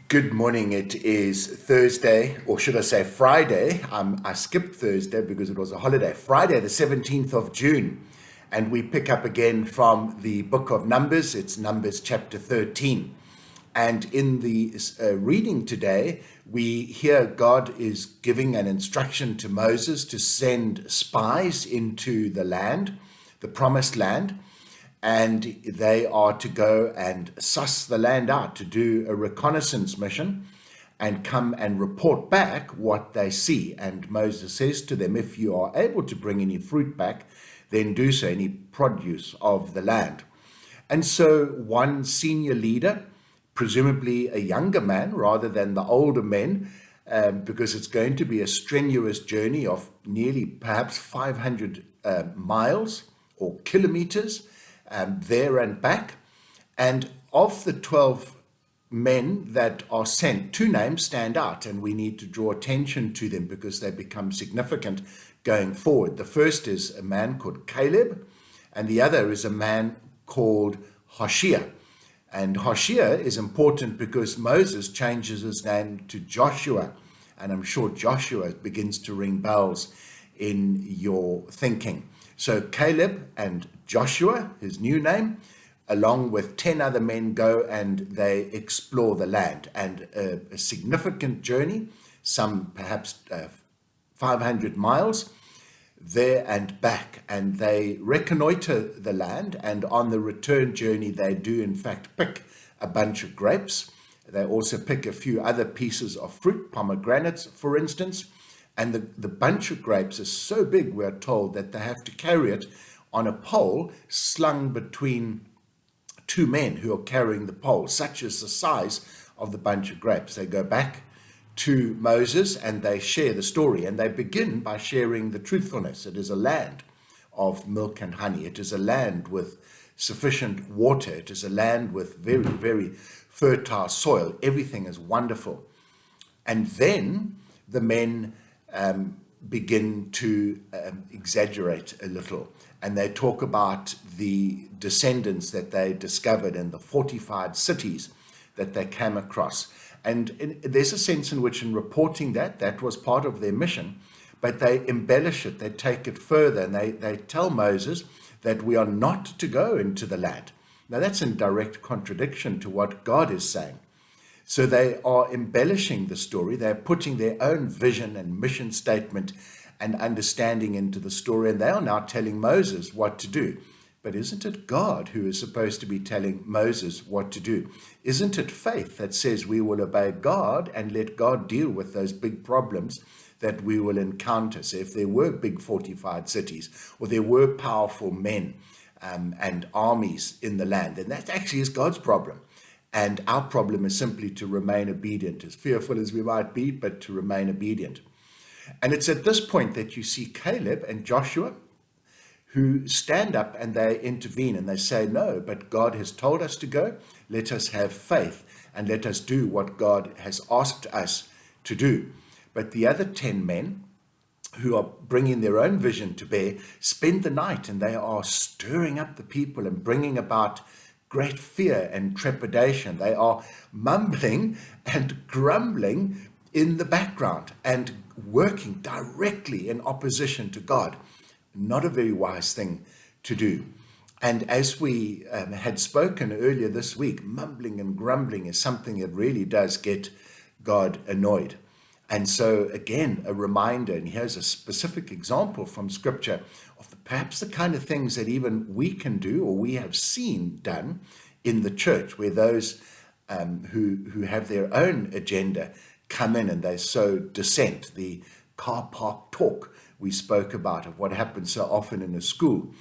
Good morning. It is Thursday, or should I say Friday. I skipped Thursday because it was a holiday. Friday, the 17th of June. And we pick up again from the book of Numbers. It's Numbers chapter 13. And in the reading today, we hear God is giving an instruction to Moses to send spies into the land, the promised land. And they are to go and suss the land out, to do a reconnaissance mission and come and report back what they see. And Moses says to them, if you are able to bring any fruit back, then do so, any produce of the land. And so one senior leader, presumably a younger man rather than the older men, because it's going to be a strenuous journey of nearly perhaps 500 miles or kilometers, there and back. And of the 12 men that are sent, two names stand out, and we need to draw attention to them because they become significant going forward. The first is a man called Caleb, and the other is a man called Hoshea. And Hoshea is important because Moses changes his name to Joshua, and I'm sure Joshua begins to ring bells in your thinking. So Caleb and Joshua, his new name, along with 10 other men, go and they explore the land. And a significant journey, some perhaps 500 miles, there and back. And they reconnoiter the land. And on the return journey, they do in fact pick a bunch of grapes. They also pick a few other pieces of fruit, pomegranates, for instance. And the bunch of grapes is so big, we're told, that they have to carry it on a pole slung between two men who are carrying the pole. Such is the size of the bunch of grapes. They go back to Moses and they share the story. And they begin by sharing the truthfulness. It is a land of milk and honey. It is a land with sufficient water. It is a land with very, very fertile soil. Everything is wonderful. And then the men begin to exaggerate a little, and they talk about the descendants that they discovered and the fortified cities that they came across. And there's a sense in which, in reporting that was part of their mission, but they embellish it, they take it further, and they tell Moses that we are not to go into the land. Now that's in direct contradiction to what God is saying. So they are embellishing the story. They're putting their own vision and mission statement and understanding into the story. And they are now telling Moses what to do. But isn't it God who is supposed to be telling Moses what to do? Isn't it faith that says we will obey God and let God deal with those big problems that we will encounter? So if there were big fortified cities, or there were powerful men and armies in the land, then that actually is God's problem. And our problem is simply to remain obedient, as fearful as we might be, but to remain obedient. And it's at this point that you see Caleb and Joshua, who stand up and they intervene and they say, no, but God has told us to go. Let us have faith and let us do what God has asked us to do. But the other 10 men, who are bringing their own vision to bear, spend the night, and they are stirring up the people and bringing about great fear and trepidation. They are mumbling and grumbling in the background and working directly in opposition to God. Not a very wise thing to do. And as we had spoken earlier this week, mumbling and grumbling is something that really does get God annoyed. And so again, a reminder, and here's a specific example from Scripture of perhaps the kind of things that even we can do, or we have seen done in the church, where those who have their own agenda come in and they sow dissent. The car park talk we spoke about, of what happens so often in a school,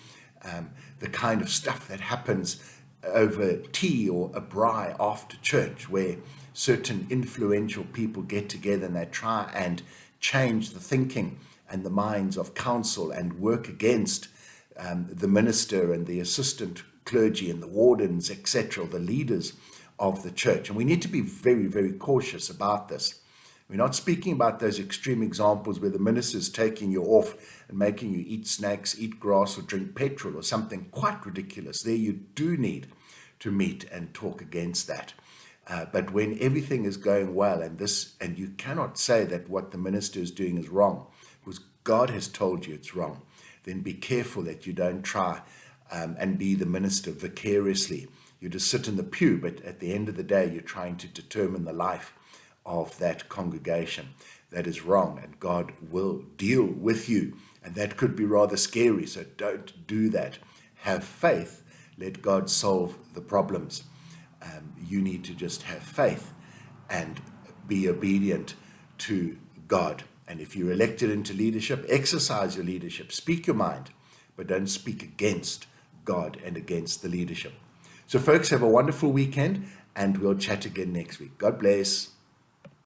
the kind of stuff that happens over tea or a braai after church, where certain influential people get together and they try and change the thinking and the minds of council and work against the minister and the assistant clergy and the wardens, etc., the leaders of the church. And we need to be very, very cautious about this. We're not speaking about those extreme examples where the minister's taking you off and making you eat snacks, eat grass, or drink petrol, or something quite ridiculous. There you do need to meet and talk against that. But when everything is going well, and you cannot say that what the minister is doing is wrong, because God has told you it's wrong, then be careful that you don't try and be the minister vicariously. You just sit in the pew, but at the end of the day, you're trying to determine the life of that congregation. That is wrong, and God will deal with you, and that could be rather scary. So don't do that. Have faith. Let God solve the problems. You need to just have faith and be obedient to God. And if you're elected into leadership, exercise your leadership. Speak your mind, but don't speak against God and against the leadership. So folks, have a wonderful weekend, and we'll chat again next week. God bless.